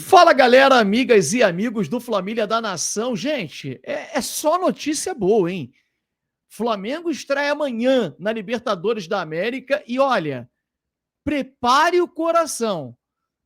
Fala, galera, amigas e amigos do Família da Nação. Gente, é só notícia boa, hein? Flamengo estreia amanhã na Libertadores da América e olha, prepare o coração,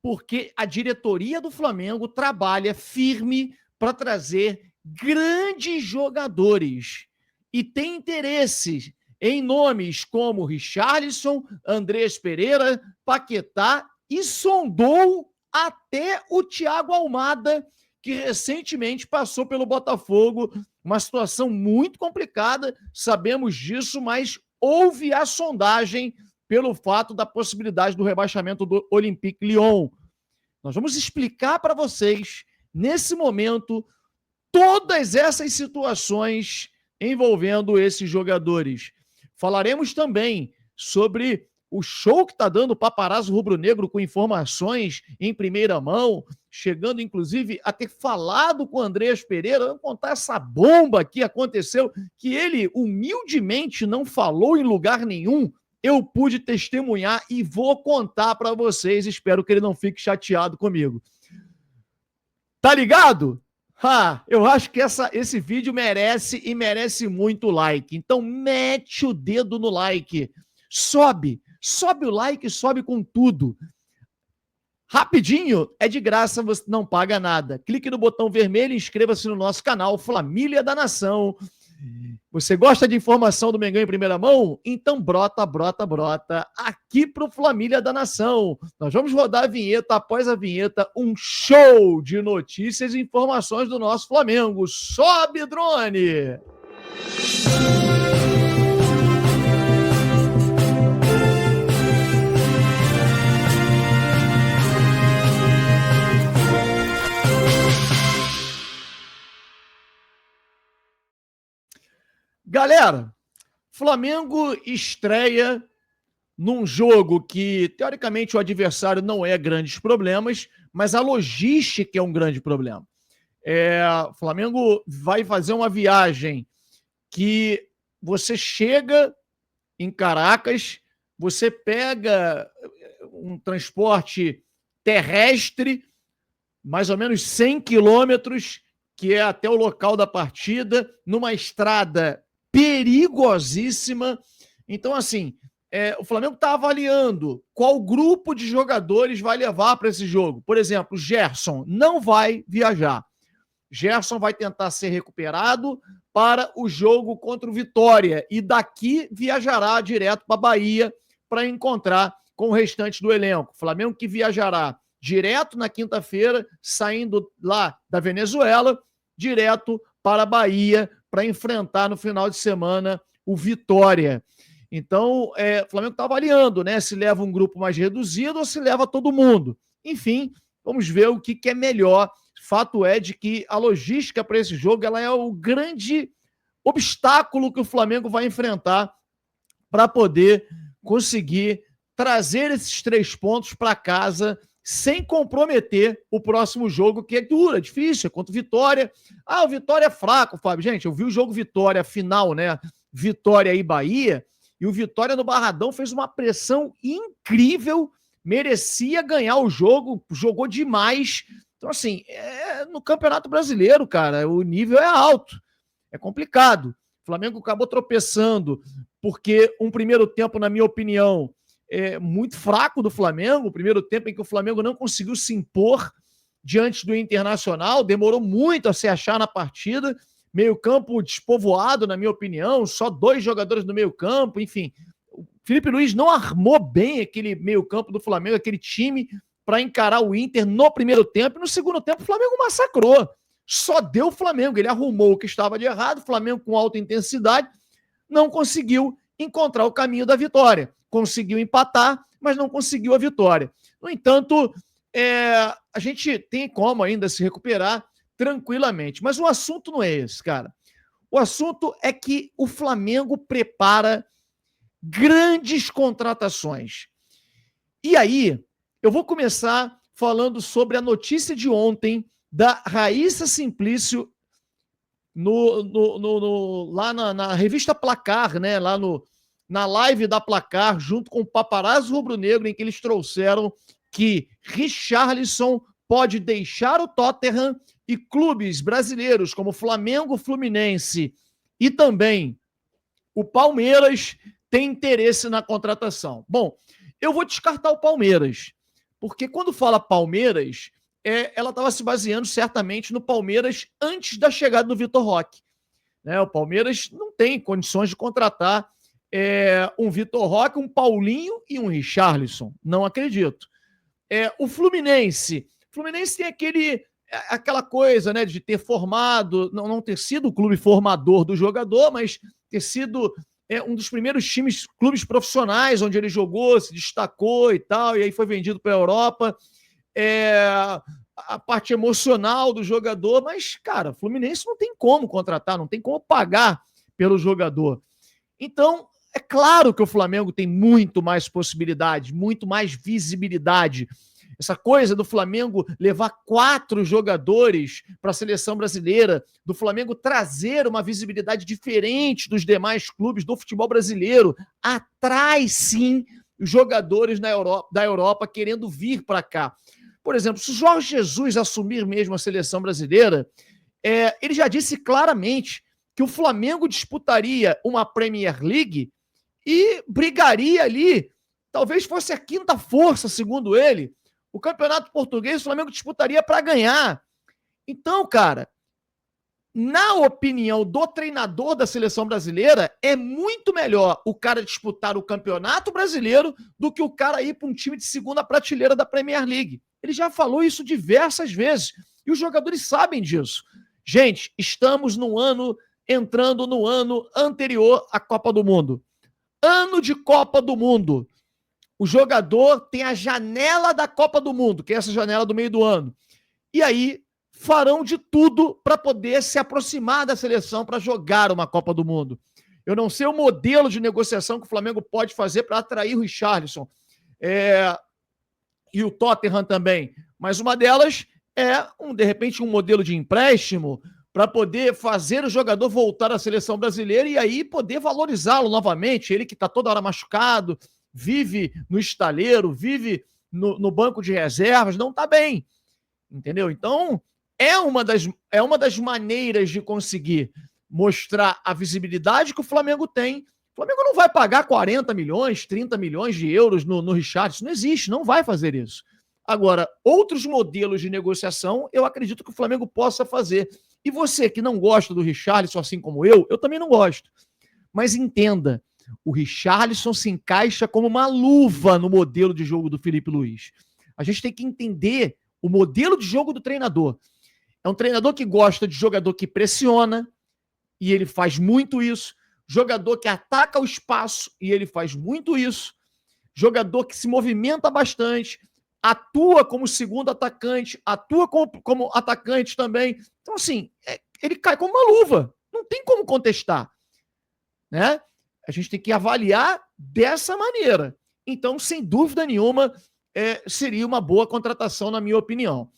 porque a diretoria do Flamengo trabalha firme para trazer grandes jogadores e tem interesse em nomes como Richarlison, Andrés Pereira, Paquetá e sondou até o Thiago Almada, que recentemente passou pelo Botafogo, uma situação muito complicada, sabemos disso, mas houve a sondagem pelo fato da possibilidade do rebaixamento do Olympique Lyon. Nós vamos explicar para vocês, nesse momento, todas essas situações envolvendo esses jogadores. Falaremos também sobre o show que está dando o Paparazzo Rubro-Negro com informações em primeira mão, chegando inclusive a ter falado com o Andrés Pereira. Vamos contar essa bomba que aconteceu, que ele humildemente não falou em lugar nenhum. Eu pude testemunhar e vou contar para vocês. Espero que ele não fique chateado comigo. Tá ligado? Eu acho que esse vídeo merece muito like. Então mete o dedo no like. Sobe o like, sobe com tudo. Rapidinho, é de graça, você não paga nada. Clique no botão vermelho e inscreva-se no nosso canal Família da Nação. Você gosta de informação do Mengão em primeira mão? Então brota aqui pro Família da Nação. Nós vamos rodar a vinheta, após a vinheta, um show de notícias e informações do nosso Flamengo. Sobe, drone! Galera, Flamengo estreia num jogo que, teoricamente, o adversário não é grandes problemas, mas a logística é um grande problema. O Flamengo vai fazer uma viagem que você chega em Caracas, você pega um transporte terrestre, mais ou menos 100 quilômetros, que é até o local da partida, numa estrada perigosíssima. Então, assim, o Flamengo está avaliando qual grupo de jogadores vai levar para esse jogo. Por exemplo, Gerson não vai viajar. Gerson vai tentar ser recuperado para o jogo contra o Vitória e daqui viajará direto para a Bahia para encontrar com o restante do elenco. Flamengo que viajará direto na quinta-feira, saindo lá da Venezuela, direto para a Bahia para enfrentar no final de semana o Vitória. Então, o Flamengo está avaliando, né, se leva um grupo mais reduzido ou se leva todo mundo. Enfim, vamos ver o que é melhor. Fato é de que a logística para esse jogo ela é o grande obstáculo que o Flamengo vai enfrentar para poder conseguir trazer esses 3 pontos para casa sem comprometer o próximo jogo, que é duro, é difícil, é contra o Vitória. O Vitória é fraco, Fábio. Gente, eu vi o jogo Vitória final, né? Vitória e Bahia, e o Vitória no Barradão fez uma pressão incrível, merecia ganhar o jogo, jogou demais. Então, assim, no Campeonato Brasileiro, cara, o nível é alto, é complicado. O Flamengo acabou tropeçando, porque um primeiro tempo, na minha opinião, muito fraco do Flamengo, o primeiro tempo em que o Flamengo não conseguiu se impor diante do Internacional, demorou muito a se achar na partida, meio campo despovoado, na minha opinião, só 2 jogadores no meio campo, enfim. O Felipe Luiz não armou bem aquele meio campo do Flamengo, aquele time, para encarar o Inter no primeiro tempo, e no segundo tempo o Flamengo massacrou. Só deu o Flamengo, ele arrumou o que estava de errado, o Flamengo com alta intensidade, não conseguiu encontrar o caminho da vitória. Conseguiu empatar, mas não conseguiu a vitória. No entanto, a gente tem como ainda se recuperar tranquilamente. Mas o assunto não é esse, cara. O assunto é que o Flamengo prepara grandes contratações. E aí, eu vou começar falando sobre a notícia de ontem da Raíssa Simplício lá na revista Placar, né? Lá na live da Placar, junto com o Paparazzo Rubro-Negro, em que eles trouxeram que Richarlison pode deixar o Tottenham e clubes brasileiros como Flamengo, Fluminense e também o Palmeiras têm interesse na contratação. Bom, eu vou descartar o Palmeiras, porque quando fala Palmeiras, ela estava se baseando certamente no Palmeiras antes da chegada do Vitor Roque. Né? O Palmeiras não tem condições de contratar um Vitor Roque, um Paulinho e um Richarlison. Não acredito. O Fluminense tem aquela coisa, né, de ter formado, não ter sido o clube formador do jogador, mas ter sido um dos primeiros clubes profissionais onde ele jogou, se destacou e tal, e aí foi vendido para a Europa. A parte emocional do jogador, mas, cara, o Fluminense não tem como contratar, não tem como pagar pelo jogador. Então, é claro que o Flamengo tem muito mais possibilidade, muito mais visibilidade. Essa coisa do Flamengo levar 4 jogadores para a seleção brasileira, do Flamengo trazer uma visibilidade diferente dos demais clubes do futebol brasileiro, atrai sim os jogadores da Europa querendo vir para cá. Por exemplo, se o Jorge Jesus assumir mesmo a seleção brasileira, ele já disse claramente que o Flamengo disputaria uma Premier League e brigaria ali, talvez fosse a 5ª força, segundo ele, o Campeonato Português, o Flamengo disputaria para ganhar. Então, cara, na opinião do treinador da seleção brasileira, é muito melhor o cara disputar o Campeonato Brasileiro do que o cara ir para um time de 2ª prateleira da Premier League. Ele já falou isso diversas vezes e os jogadores sabem disso. Gente, estamos entrando no ano anterior à Copa do Mundo. Ano de Copa do Mundo. O jogador tem a janela da Copa do Mundo, que é essa janela do meio do ano. E aí farão de tudo para poder se aproximar da seleção para jogar uma Copa do Mundo. Eu não sei o modelo de negociação que o Flamengo pode fazer para atrair o Richarlison e o Tottenham também. Mas uma delas é, de repente, um modelo de empréstimo para poder fazer o jogador voltar à seleção brasileira e aí poder valorizá-lo novamente. Ele que está toda hora machucado, vive no estaleiro, vive no banco de reservas, não está bem, entendeu? Então, é uma das maneiras de conseguir mostrar a visibilidade que o Flamengo tem. O Flamengo não vai pagar 40 milhões, 30 milhões de euros no Richarlison, não existe, não vai fazer isso. Agora, outros modelos de negociação, eu acredito que o Flamengo possa fazer. E você que não gosta do Richarlison, assim como eu também não gosto. Mas entenda, o Richarlison se encaixa como uma luva no modelo de jogo do Felipe Luiz. A gente tem que entender o modelo de jogo do treinador. É um treinador que gosta de jogador que pressiona, e ele faz muito isso. Jogador que ataca o espaço, e ele faz muito isso. Jogador que se movimenta bastante, atua como segundo atacante, atua como atacante também. Então, assim, ele cai como uma luva. Não tem como contestar, né? A gente tem que avaliar dessa maneira. Então, sem dúvida nenhuma, seria uma boa contratação, na minha opinião.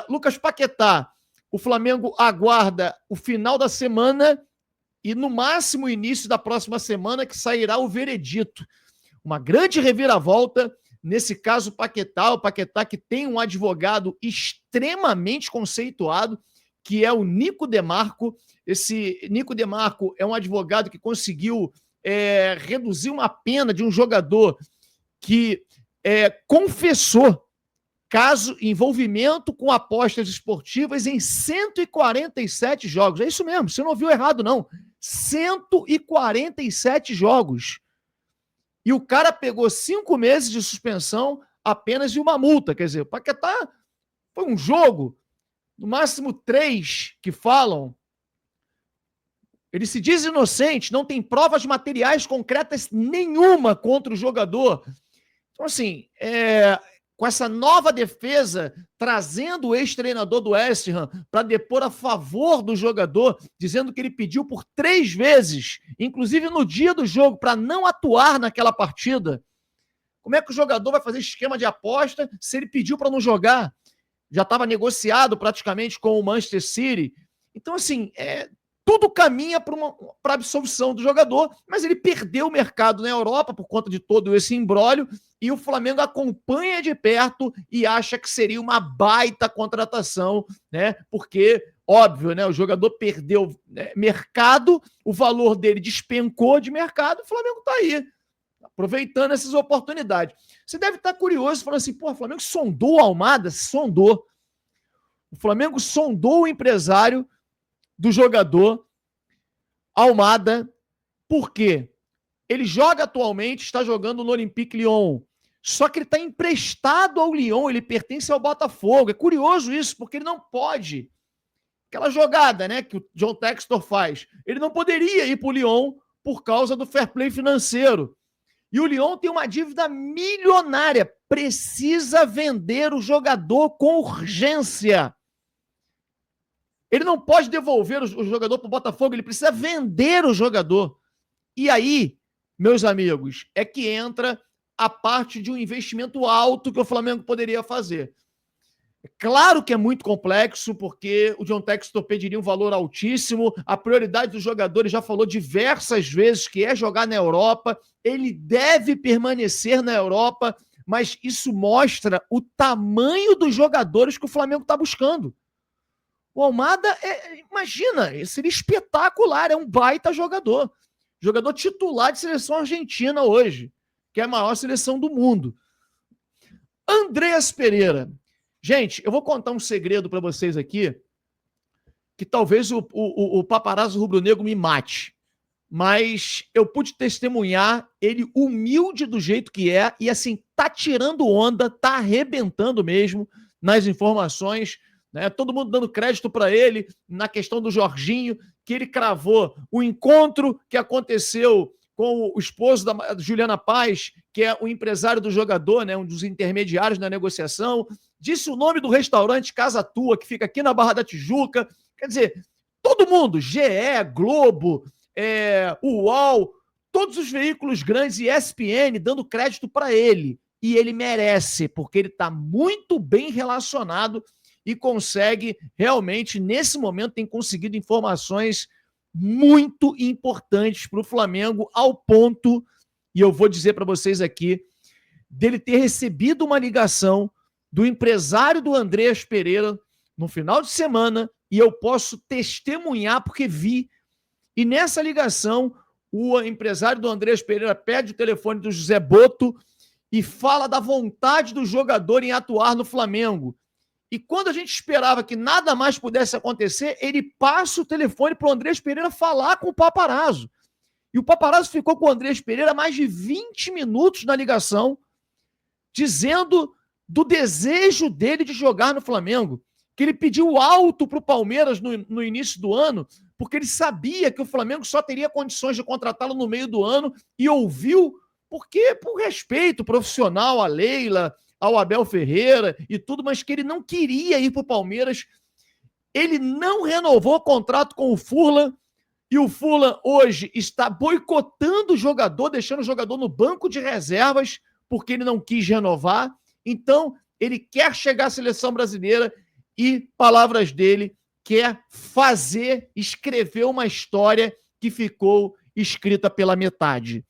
Lucas Paquetá, o Flamengo aguarda o final da semana e, no máximo, o início da próxima semana, que sairá o veredito. Uma grande reviravolta, nesse caso, o Paquetá que tem um advogado extremamente conceituado, que é o Nico Demarco. Esse Nico Demarco é um advogado que conseguiu reduzir uma pena de um jogador que confessou envolvimento com apostas esportivas em 147 jogos. É isso mesmo, você não ouviu errado, não. 147 jogos. E o cara pegou 5 meses de suspensão apenas de uma multa. Quer dizer, o Paquetá foi um jogo, no máximo 3 que falam. Ele se diz inocente, não tem provas materiais concretas nenhuma contra o jogador. Então, assim, com essa nova defesa, trazendo o ex-treinador do West Ham para depor a favor do jogador, dizendo que ele pediu por 3 vezes, inclusive no dia do jogo, para não atuar naquela partida. Como é que o jogador vai fazer esquema de aposta se ele pediu para não jogar? Já estava negociado praticamente com o Manchester City. Então, assim, tudo caminha para a absolvição do jogador, mas ele perdeu o mercado na Europa por conta de todo esse imbróglio e o Flamengo acompanha de perto e acha que seria uma baita contratação, né? Porque, óbvio, né? O jogador perdeu mercado, o valor dele despencou de mercado, o Flamengo está aí, aproveitando essas oportunidades. Você deve estar curioso, falando assim, pô, o Flamengo sondou o Almada? Sondou. O Flamengo sondou o empresário do jogador Almada. Por quê? Ele joga atualmente, está jogando no Olympique Lyon. Só que ele está emprestado ao Lyon, ele pertence ao Botafogo. É curioso isso, porque ele não pode. Aquela jogada, né, que o John Textor faz. Ele não poderia ir para o Lyon por causa do fair play financeiro. E o Lyon tem uma dívida milionária. Precisa vender o jogador com urgência. Ele não pode devolver o jogador para o Botafogo, ele precisa vender o jogador. E aí, meus amigos, é que entra a parte de um investimento alto que o Flamengo poderia fazer. É claro que é muito complexo, porque o John Textor pediria um valor altíssimo, a prioridade do jogador, ele já falou diversas vezes que é jogar na Europa, ele deve permanecer na Europa, mas isso mostra o tamanho dos jogadores que o Flamengo está buscando. O Almada, imagina, seria espetacular, é um baita jogador. Jogador titular de seleção argentina hoje, que é a maior seleção do mundo. Andreas Pereira. Gente, eu vou contar um segredo para vocês aqui, que talvez o paparazzo rubro-negro me mate, mas eu pude testemunhar ele humilde do jeito que é, e assim, tá tirando onda, tá arrebentando mesmo nas informações, né? Todo mundo dando crédito para ele na questão do Jorginho, que ele cravou o encontro que aconteceu com o esposo da Juliana Paz, que é o empresário do jogador, né, um dos intermediários na negociação, disse o nome do restaurante Casa Tua, que fica aqui na Barra da Tijuca. Quer dizer, todo mundo, GE, Globo, UOL, todos os veículos grandes e ESPN dando crédito para ele. E ele merece, porque ele está muito bem relacionado e consegue, realmente, nesse momento, tem conseguido informações muito importantes para o Flamengo, ao ponto, e eu vou dizer para vocês aqui, dele ter recebido uma ligação do empresário do Andreas Pereira no final de semana, e eu posso testemunhar porque vi. E nessa ligação, o empresário do Andreas Pereira pede o telefone do José Boto e fala da vontade do jogador em atuar no Flamengo. E quando a gente esperava que nada mais pudesse acontecer, ele passa o telefone para o Andreas Pereira falar com o paparazzo. E o paparazzo ficou com o Andreas Pereira mais de 20 minutos na ligação, dizendo do desejo dele de jogar no Flamengo, que ele pediu alto para o Palmeiras no início do ano, porque ele sabia que o Flamengo só teria condições de contratá-lo no meio do ano, e ouviu, porque por respeito profissional à Leila, ao Abel Ferreira e tudo, mas que ele não queria ir para o Palmeiras. Ele não renovou o contrato com o Furlan, e o Furlan hoje está boicotando o jogador, deixando o jogador no banco de reservas, porque ele não quis renovar. Então, ele quer chegar à seleção brasileira e, palavras dele, quer escrever uma história que ficou escrita pela metade.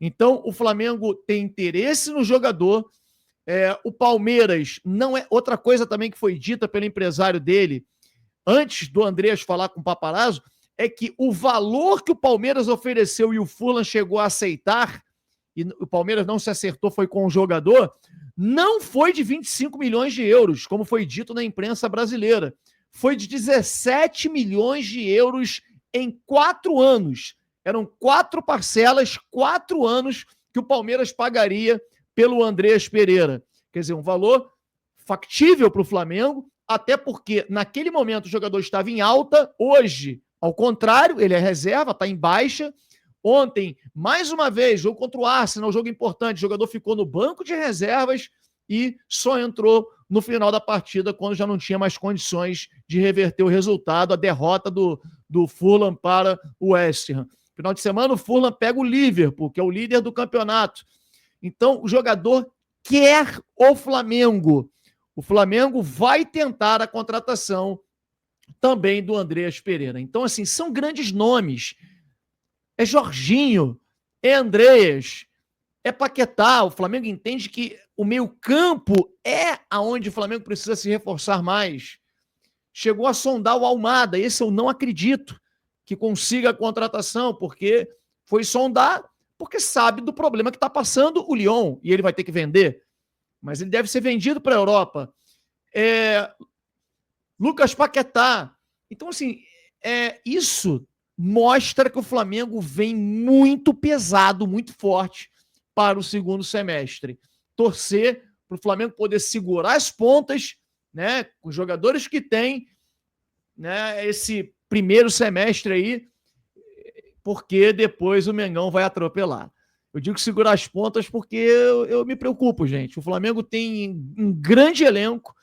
Então, o Flamengo tem interesse no jogador. O Palmeiras não é... Outra coisa também que foi dita pelo empresário dele, antes do Andreas falar com o paparazzo, é que o valor que o Palmeiras ofereceu e o Furlan chegou a aceitar, e o Palmeiras não se acertou, foi com o jogador, não foi de 25 milhões de euros, como foi dito na imprensa brasileira. Foi de 17 milhões de euros em 4 anos. Eram 4 parcelas, 4 anos que o Palmeiras pagaria pelo Andreas Pereira. Quer dizer, um valor factível para o Flamengo, até porque naquele momento o jogador estava em alta, hoje, ao contrário, ele é reserva, está em baixa. Ontem, mais uma vez, jogo contra o Arsenal, jogo importante, o jogador ficou no banco de reservas e só entrou no final da partida, quando já não tinha mais condições de reverter o resultado, a derrota do Fulham para o West Ham. Final de semana, o Fulham pega o Liverpool, que é o líder do campeonato. Então, o jogador quer o Flamengo. O Flamengo vai tentar a contratação também do Andreas Pereira. Então, assim, são grandes nomes. É Jorginho, é Andreas, é Paquetá. O Flamengo entende que o meio-campo é aonde o Flamengo precisa se reforçar mais. Chegou a sondar o Almada. Esse eu não acredito que consiga a contratação, porque foi sondar, porque sabe do problema que está passando o Lyon e ele vai ter que vender. Mas ele deve ser vendido para a Europa. Lucas Paquetá. Então, assim, isso mostra que o Flamengo vem muito pesado, muito forte para o segundo semestre. Torcer para o Flamengo poder segurar as pontas, né, com os jogadores que tem, né, esse primeiro semestre aí, porque depois o Mengão vai atropelar. Eu digo segurar as pontas porque eu me preocupo, gente. O Flamengo tem um grande elenco,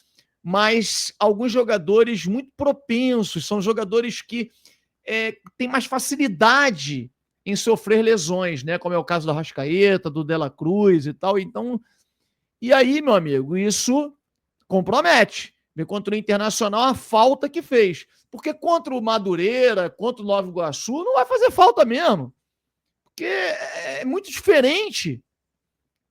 mas alguns jogadores muito propensos, são jogadores que têm mais facilidade em sofrer lesões, né? Como é o caso do Arrascaeta, do Dela Cruz e tal. Então, e aí, meu amigo, isso compromete. Ver contra o Internacional a falta que fez. Porque contra o Madureira, contra o Nova Iguaçu, não vai fazer falta mesmo. Porque é muito diferente.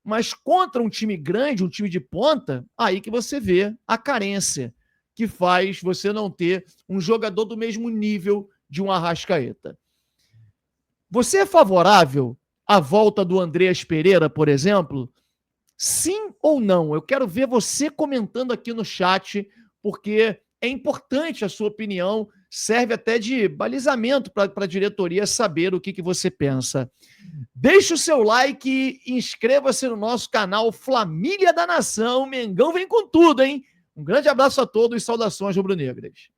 Mas contra um time grande, um time de ponta, aí que você vê a carência que faz você não ter um jogador do mesmo nível de um Arrascaeta. Você é favorável à volta do Andreas Pereira, por exemplo? Sim ou não? Eu quero ver você comentando aqui no chat, porque é importante a sua opinião, serve até de balizamento para a diretoria saber o que você pensa. Deixe o seu like e inscreva-se no nosso canal Família da Nação. Mengão vem com tudo, hein? Um grande abraço a todos e saudações rubro-negras.